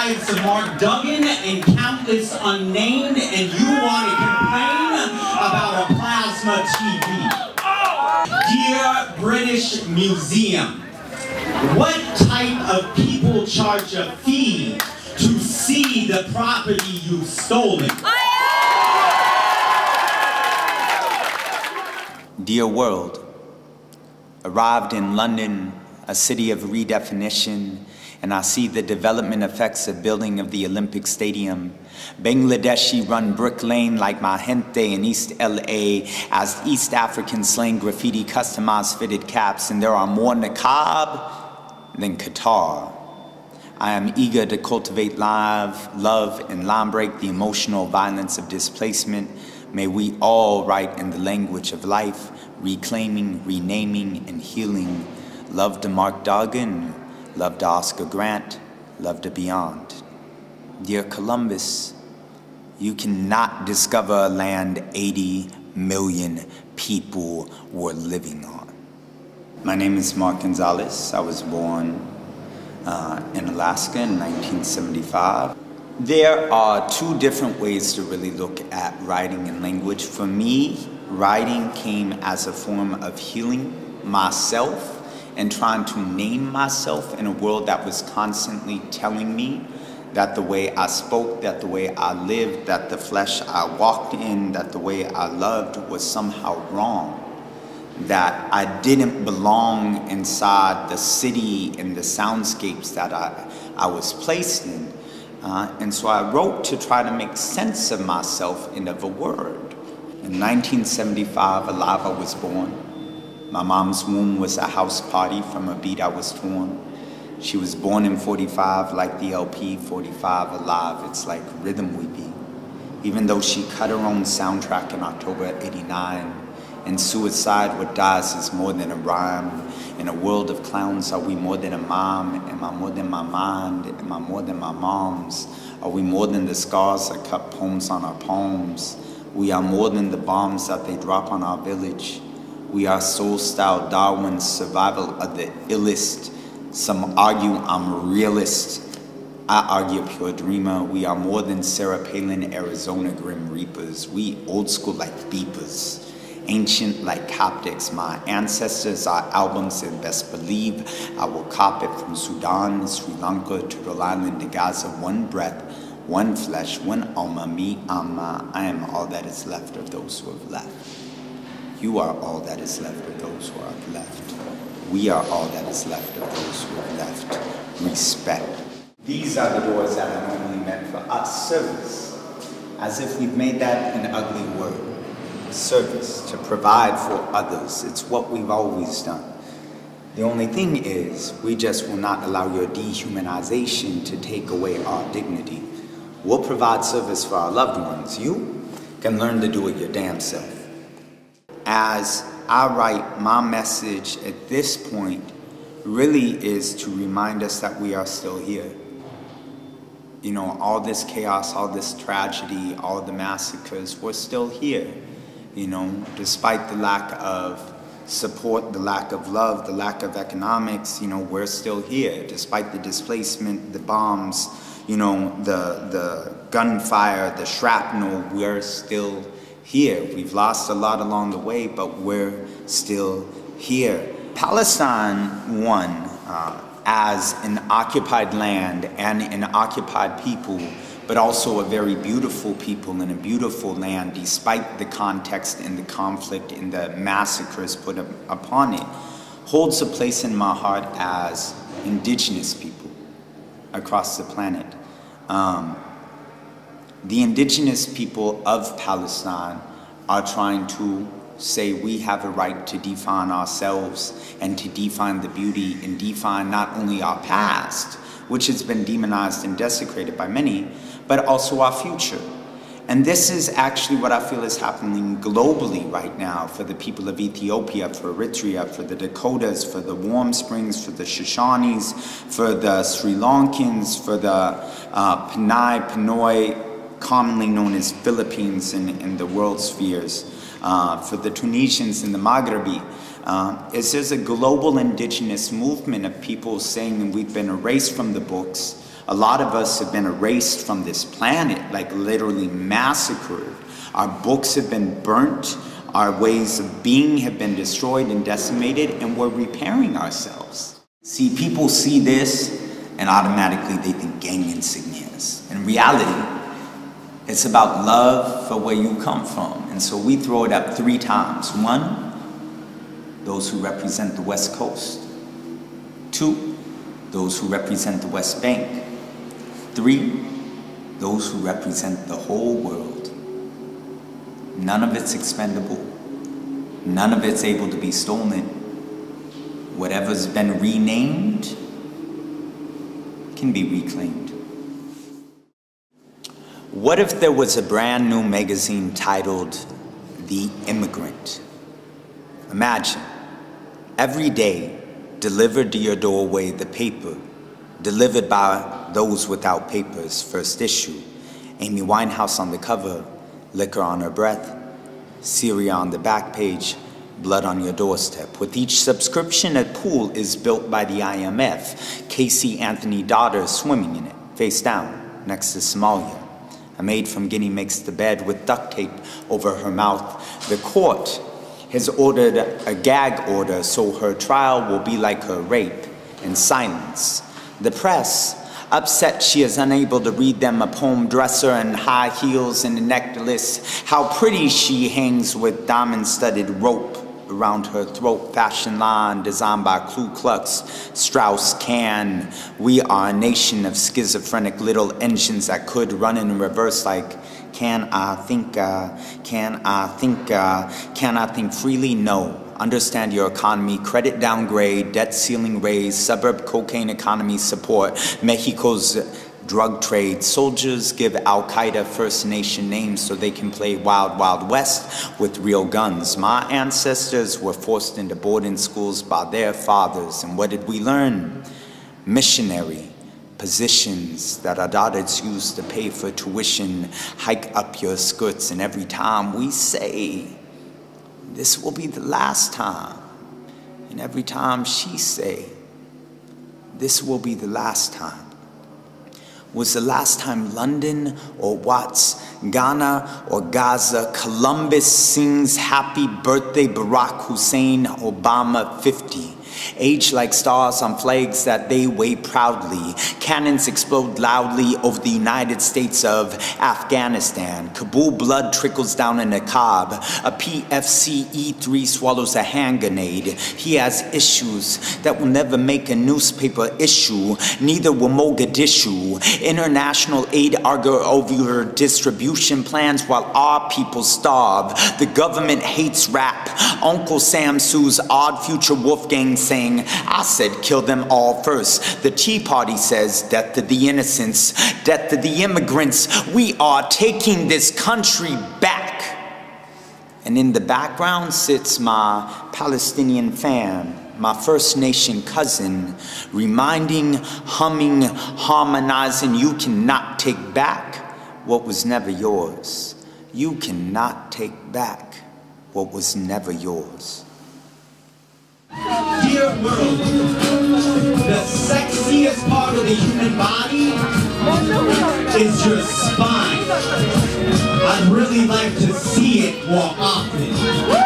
lives of Mark Duggan and countless unnamed, and you want to complain about a plasma TV. Dear British Museum, what type of people charge a fee to see the property you've stolen? Dear world, arrived in London, a city of redefinition, and I see the development effects of building of the Olympic Stadium. Bangladeshi run Brick Lane like my gente in East LA, as East Africans slang graffiti customized fitted caps, and there are more niqab than Qatar. I am eager to cultivate love, and line break the emotional violence of displacement. May we all write in the language of life, reclaiming, renaming, and healing. Love to Mark Duggan, love to Oscar Grant, love to beyond. Dear Columbus, you cannot discover a land 80 million people were living on. My name is Mark Gonzales. I was born in Alaska in 1975. There are two different ways to really look at writing and language. For me, writing came as a form of healing myself and trying to name myself in a world that was constantly telling me that the way I spoke, that the way I lived, that the flesh I walked in, that the way I loved was somehow wrong. That I didn't belong inside the city and the soundscapes that I was placed in. And so I wrote to try to make sense of myself and of a word. In 1975, alive I was born. My mom's womb was a house party from a beat I was torn. She was born in 45, like the LP, 45 alive, it's like rhythm we be. Even though she cut her own soundtrack in October '89, and suicide, what dies is more than a rhyme. In a world of clowns, are we more than a mom? Am I more than my mind? Am I more than my mom's? Are we more than the scars that cut poems on our palms? We are more than the bombs that they drop on our village. We are soul-style Darwin's survival of the illest. Some argue I'm a realist. I argue pure dreamer. We are more than Sarah Palin, Arizona Grim Reapers. We old school like beepers. Ancient like Coptics. My ancestors are albums, and best believe I will cop it from Sudan, Sri Lanka, to Rhode Island to Gaza. One breath, one flesh, one alma, me, amma. I am all that is left of those who have left. You are all that is left of those who are left. We are all that is left of those who have left. Respect. These are the doors that are normally meant for us. Service. As if we've made that an ugly word. Service, to provide for others. It's what we've always done. The only thing is, we just will not allow your dehumanization to take away our dignity. We'll provide service for our loved ones. You can learn to do it your damn self. As I write, my message at this point really is to remind us that we are still here. You know, all this chaos, all this tragedy, all the massacres, we're still here. You know, despite the lack of support, the lack of love, the lack of economics, you know, we're still here. Despite the displacement, the bombs, you know, the gunfire, the shrapnel, we're still here. We've lost a lot along the way, but we're still here. Palestine won as an occupied land and an occupied people, but also a very beautiful people in a beautiful land, despite the context and the conflict and the massacres put upon it, holds a place in my heart as indigenous people across the planet. The indigenous people of Palestine are trying to say we have a right to define ourselves and to define the beauty and define not only our past, which has been demonized and desecrated by many, but also our future. And this is actually what I feel is happening globally right now for the people of Ethiopia, for Eritrea, for the Dakotas, for the Warm Springs, for the Shoshanes, for the Sri Lankans, for the Pinoy, commonly known as Philippines in the world spheres, for the Tunisians in the Maghrebi. There's a global indigenous movement of people saying that we've been erased from the books, A lot of us have been erased from this planet, like literally massacred. Our books have been burnt, our ways of being have been destroyed and decimated, and we're repairing ourselves. See, people see this and automatically they think gang insignias. In reality, it's about love for where you come from. And so we throw it up 3 times. 1, those who represent the West Coast. 2, those who represent the West Bank. 3, those who represent the whole world. None of it's expendable. None of it's able to be stolen. Whatever's been renamed can be reclaimed. What if there was a brand new magazine titled The Immigrant? Imagine, every day, delivered to your doorway, the paper, delivered by those without papers, first issue. Amy Winehouse on the cover, liquor on her breath, Syria on the back page, blood on your doorstep. With each subscription, a pool is built by the IMF. Casey Anthony daughter swimming in it, face down, next to Somalia. A maid from Guinea makes the bed with duct tape over her mouth. The court has ordered a gag order so her trial will be like her rape, in silence. The press, upset she is unable to read them a poem, dresser in high heels and a necklace. How pretty she hangs with diamond-studded rope around her throat, fashion line designed by Ku Klux, Strauss-Kahn. We are a nation of schizophrenic little engines that could run in reverse like, can I think freely? No. Understand your economy, credit downgrade, debt ceiling raise, suburb cocaine economy support, Mexico's drug trade. Soldiers give Al-Qaeda First Nation names so they can play Wild Wild West with real guns. My ancestors were forced into boarding schools by their fathers, and what did we learn? Missionary positions that our daughters use to pay for tuition, hike up your skirts, and every time we say, this will be the last time, and every time she say, this will be the last time. Was the last time London or Watts, Ghana or Gaza, Columbus sings happy birthday Barack Hussein Obama 50. Age like stars on flags that they wave proudly. Cannons explode loudly over the United States of Afghanistan. Kabul blood trickles down in a cob. A PFC E3 swallows a hand grenade. He has issues that will never make a newspaper issue. Neither will Mogadishu. International aid argue over distribution plans while our people starve. The government hates rap. Uncle Sam sues Odd Future Wolfgang saying, I said kill them all first. The Tea Party says death to the innocents, death to the immigrants. We are taking this country back. And in the background sits my Palestinian fan, my First Nation cousin, reminding, humming, harmonizing, you cannot take back what was never yours. You cannot take back what was never yours. Dear world, the sexiest part of the human body is your spine. I'd really like to see it more often.